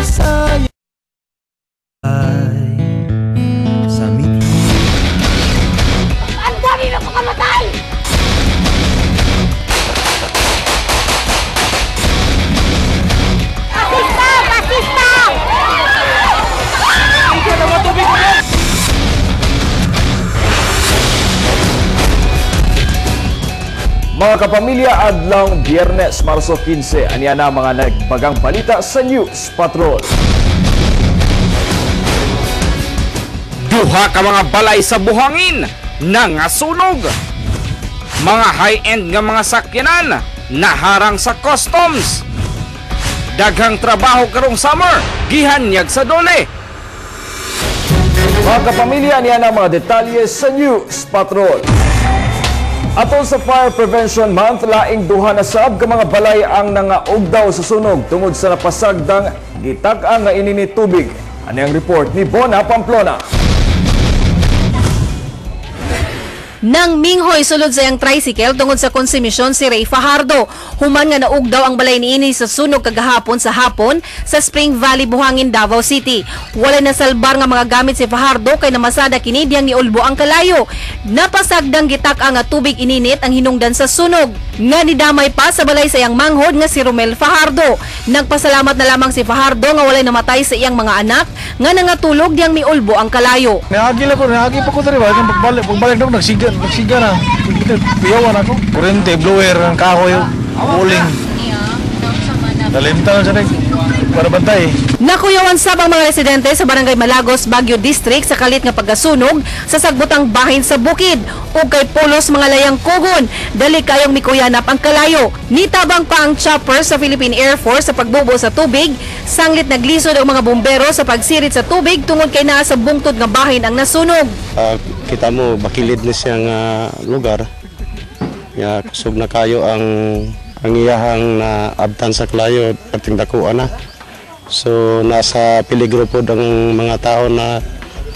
Sayang ay sa miti. Ang dami na pakamatay! Pasista! Pasista! Ito na matubig mo yan! Mga kapamilya, adlong Biyernes, Marso 15, aniya na mga nagbagang balita sa News Patrol. Duha ka mga balay sa buhangin nangasunog. Mga high-end nga mga sakyanan naharang sa customs. Daghang trabaho karong summer, gihanyag sa dole. Mga kapamilya, aniya na mga detalye sa News Patrol. Atol sa Fire Prevention Month, laing duha na sab ka mga balay ang nangaugdaw sa sunog tungod sa napasagdang gitag-ang nga ininit tubig. Ano ang report ni Bona Pamplona? Nang minghoy sulod sa iyang tricycle tungod sa konsumisyon si Ray Fajardo. Human nga naugdaw ang balay niini sa sunog kagahapon sa hapon sa Spring Valley, Buhangin, Davao City. Wala na salbar nga mga gamit si Fajardo kay namasada kini diyang niulbo ang kalayo. Napasagdang gitak-ang nga tubig ininit ang hinungdan sa sunog. Nga nidamay pa sa balay sa iyang manghod nga si Romel Fajardo. Nagpasalamat na lamang si Fajardo nga walay namatay sa iyang mga anak nga nangatulog diyang miulbo ang kalayo. Nahagi pa ko tari ba? Pagbalik daw, nagsiga na. Piyawan ako. Kurente, blower, kahoy, uling. Dalimta lang siya para bantay. Nakuyawan sab ang mga residente sa Barangay Malagos, Baguio District sa kalit nga pagkasunog sa sagbutang bahin sa bukid ug kay pulos mga layang kugon. Dali kayong mikuyanap ang kalayo. Nitabang pa ang chopper sa Philippine Air Force sa pagbubo sa tubig. Sanglit naglisod ang mga bumbero sa pagsirit sa tubig tungod kay naa sa bungtod nga bahin ang nasunog. Kita mo bakilid na siyang lugar. Ya kusog na kayo ang iyahang na abtan sa kalayo pating dakuan na. So nasa peligro po ang mga tao na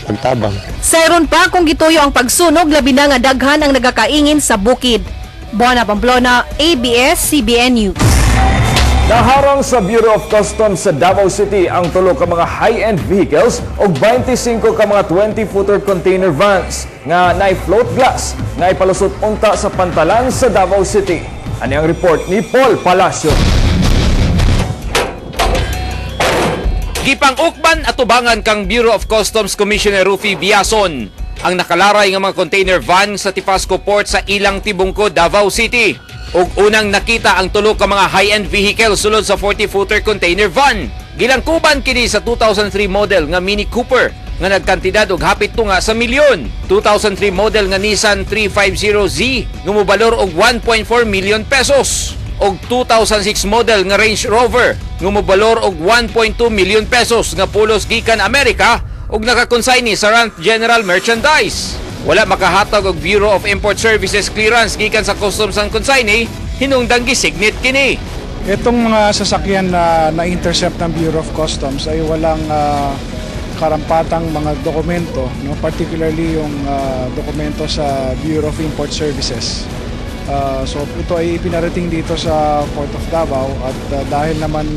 pagtabang. Sayron pa kung gituyo ang pagsunog, labi na nga daghan ang nagakaingin sa bukid. Bona Pamplona, ABS-CBN News. Naharang sa Bureau of Customs sa Davao City ang tulo ka mga high-end vehicles o 25 ka mga 20-footer container vans nga na-float glass nga ipalusot unta sa pantalan sa Davao City. Ano ang report ni Paul Palacio? Gipang-ukban at tubangan kang Bureau of Customs Commissioner Rufy Biason ang nakalaray nga mga container van sa Tifasco Port sa Ilang Tibungko, Davao City. Ug unang nakita ang tulo ka mga high-end vehicle sulod sa 40-footer container van. Gilangkuban kini sa 2003 model nga Mini Cooper nga nagkantidad og hapit tunga sa milyon. 2003 model nga Nissan 350Z nga mobalor og 1.4 million pesos. Og 2006 model nga Range Rover nga mobalor og 1.2 million pesos nga pulos gikan Amerika ug nakakonsigni sa Rank General Merchandise. Wala makahatag og Bureau of Import Services clearance gikan sa customs ang consignee, hinungdang gisignit kini. Itong mga sasakyan na na-intercept ng Bureau of Customs ay walang karampatang mga dokumento, no? Particularly yung dokumento sa Bureau of Import Services. So ito ay ipinarating dito sa Port of Davao at dahil naman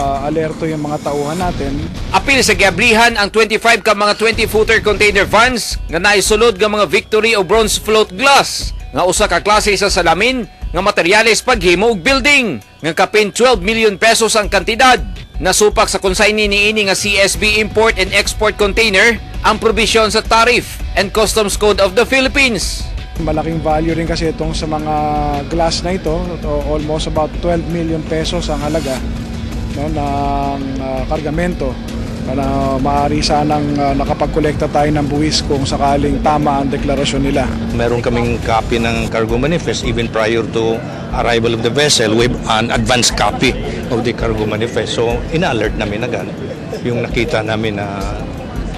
alerto yung mga tauhan natin. Apil sa giablihan ang 25 ka mga 20-footer container vans nga naisulod nga mga Victory o Bronze Float Glass nga usa ka klase sa salamin nga materyales paghimo og building nga kapin 12 million pesos ang kantidad. Nasupak sa consignee niini nga CSB Import and Export Container ang probisyon sa Tariff and Customs Code of the Philippines. Malaking value rin kasi itong sa mga glass na ito, almost about 12 million pesos ang halaga, no, ng kargamento na maaari sanang nakapagkolekta tayo ng buwis kung sakaling tama ang deklarasyon nila. Meron kaming copy ng cargo manifest even prior to arrival of the vessel with an advance copy of the cargo manifest. So ina-alert namin agad yung nakita namin na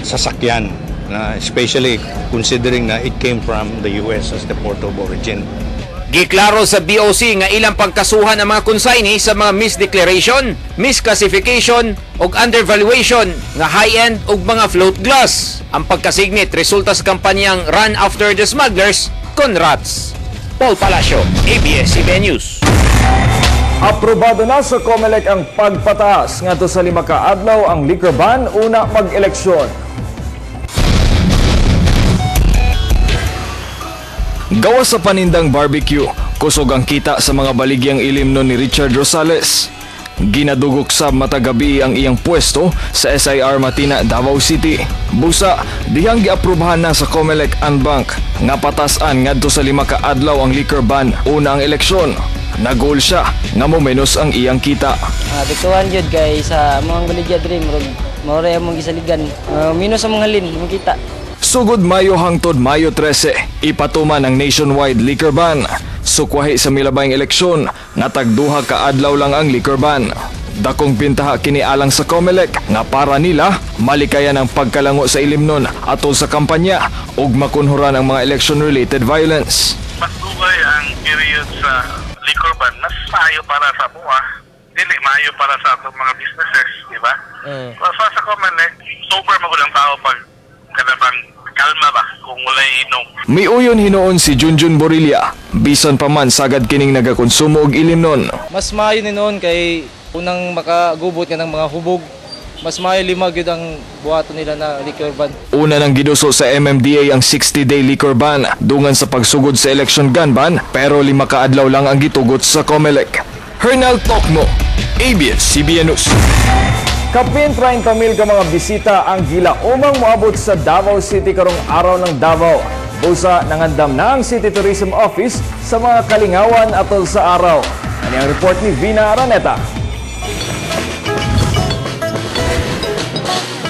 sasakyan, na especially considering na it came from the US as the port of origin. Giklaro sa BOC nga ilang pagkasuhan ang mga consignee sa mga misdeclaration, misclassification ug undervaluation nga high-end ug mga float glass. Ang pagkasignit resulta sa kampanyang Run After the Smugglers, Conrats. Paul Palacio, ABS-CBN News. Aprobado na sa COMELEC ang pagpataas ngadto sa 5 ka adlaw ang liquor ban una mag-eleksyon. Gawa sa panindang barbecue, kusog ang kita sa mga baligyang ilimno ni Richard Rosales. Ginadugok sa matagabi ang iyang pwesto sa SIR Matina, Davao City. Busa, dihang giaprubahan na sa COMELEC Anbank nga patasan ngadto sa 5 ka adlaw ang liquor ban una ang eleksyon. Nagol siya nga momenos ang iyang kita. Bituan yun kay sa mga baligya dream moro among gisaligan. Minus ang mga halin ang kita. Sugod Mayo hangtod Mayo 13, ipatuman ang nationwide liquor ban. Sukwahi sa milabayng eleksyon, nga tagduha ka adlaw lang ang liquor ban. Dakong pintaha kini alang sa COMELEC nga para nila malikayan ang pagkalango sa ilimnon atol sa kampanya ug makunhuran ang mga election-related violence. Mas dugay ang period sa liquor ban, mas maayo para sa buha, dili maayo para sa atong mga businesses, di ba? Sa COMELEC, sober magulang tao pag kanabang kalma ba kung walay inom. Miuyon hinoon si Junjun Borilla, bisan pa man sagad kining nagakonsumo og ilimnon. Mas maayo ni noon kay unang makagubot ka ng mga hubog. Mas maayo limag yun ang buhato nila na liquor ban. Una nang giduso sa MMDA ang 60-day liquor ban dungan sa pagsugod sa election gun ban, pero 5 ka adlaw lang ang gitugot sa COMELEC. Hernal Tokmo, ABS-CBN News. Kapin 30,000 ka mga bisita ang gilaumang moabot sa Davao City karong araw ng Davao. Busa nangandam na ang City Tourism Office sa mga kalingawan atol sa araw. Ano ang report ni Vina Araneta?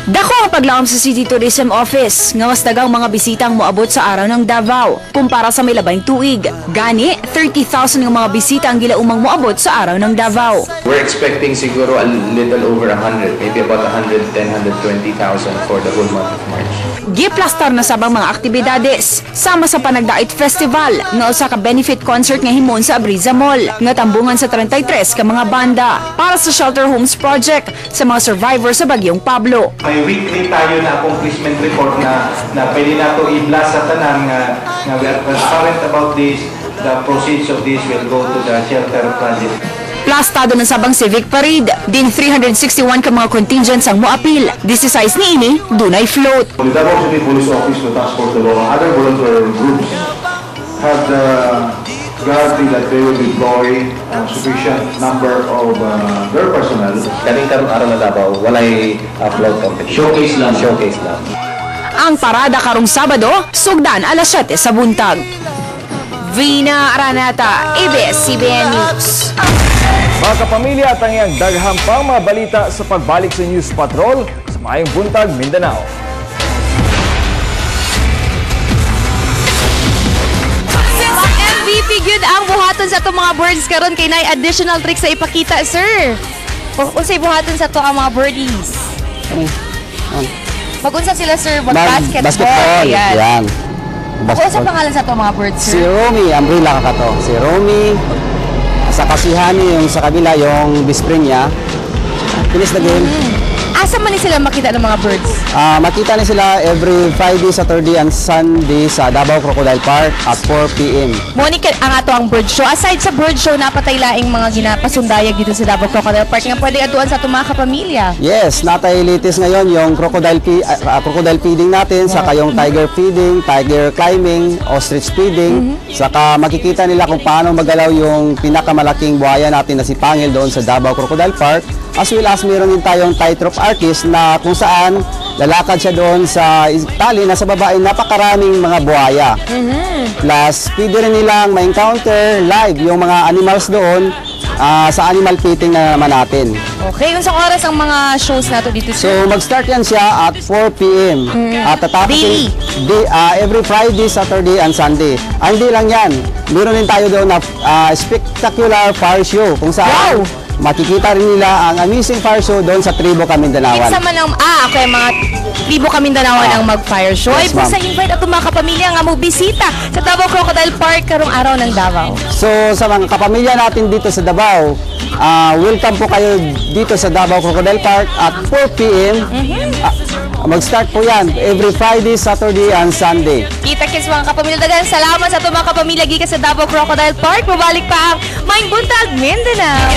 Dako ang paglaom sa City Tourism Office nga mas dagang mga bisitang moabot sa araw ng Davao kumpara sa may labayng tuig. Gani, 30,000 ng mga bisita ang gilaumang moabot sa araw ng Davao. We're expecting siguro a little over 100, maybe about 110,000-120,000 for the whole month of March. Giplastar na sabang mga aktibidades sama sa Panagdait Festival nga usa ka benefit concert nga himon sa Abriza Mall nga tambungan sa 33 ka mga banda para sa Shelter Homes Project sa mga survivor sa Bagyong Pablo. May weekly tayo na accomplishment report na pwede na ito i-blast sa tanan nga we are transparent about this. The proceeds of this will go to the shelter project. Plastado ng sabang civic parade, din 361 ka mga contingents ang moapil. 16 ni ini, dunay float. The Davao City Police Office to Transport the Law and other volunteer groups have the guarantee that they will deploy a sufficient number of their personnel. Kaming karong araw na Davao, walay float competition. Showcase lang. Ang parada karong Sabado, sugdan alas 7 sa buntag. Vina Araneta, ABS-CBN News. Mga kapamilya at ang iyang daghang pang mga balita sa pagbalik sa News Patrol sa Maayong Buntag, Mindanao. MVP gyud ang buhaton sa itong mga birds karon kay nay additional tricks sa ipakita, sir. Unsay buhaton sa to ang mga birdies? Mag-unsa sila, sir? Basketball. Yan. Ako sa pangalan sa to mga birds, Si sir? Romy, umbrella ka to. Si Romy, sa Kasihani, yung sa kabila, yung bispring niya. Finish the game. Asa man ni sila makita ng mga birds? Makita ni sila every Friday, Saturday, and Sunday sa Davao Crocodile Park at 4 p.m. Monica, ang ato ang bird show. Aside sa bird show, napatay laing mga ginapasundayag dito sa Davao Crocodile Park nga pwede atuan sa itong mga kapamilya. Yes, natay latest ngayon yung crocodile feeding natin, saka yung tiger feeding, tiger climbing, ostrich feeding. Saka makikita nila kung paano magalaw yung pinakamalaking buhaya natin na si Pangil doon sa Davao Crocodile Park. As well as meron din tayong tightrope artist na kung saan lalakad siya doon sa tali na sa baba ay napakaraming mga buhaya. Plus, pwede rin nilang ma-encounter live yung mga animals doon sa animal feeding na naman natin. Okay, unsang oras ang mga shows nato dito, So, sir? mag-start yan siya at 4 p.m. At tatapos Daily? Every Friday, Saturday, and Sunday. Hindi lang yan. Meron din tayo doon na spectacular fire show kung saan makikita rin nila ang amazing fire show doon sa Tribo Kamindanawan. Kinsa man ang okay, mga Tribo Kamindanawan ang mag-fire show. Ay, Yes, ma'am. sa invite ato mga kapamilya nga mo bisita sa Davao Crocodile Park karong araw ng Davao. So sa mga kapamilya natin dito sa Davao, welcome po kayo dito sa Davao Crocodile Park at 4 p.m. Mag-start po yan every Friday, Saturday, and Sunday. Kita-kits mga kapamilya, dagan salamat sa itong mga kapamilya gikan sa Davao Crocodile Park. Mabalik pa ang Maing Buntag, Mindanao.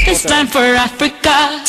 This time for Africa.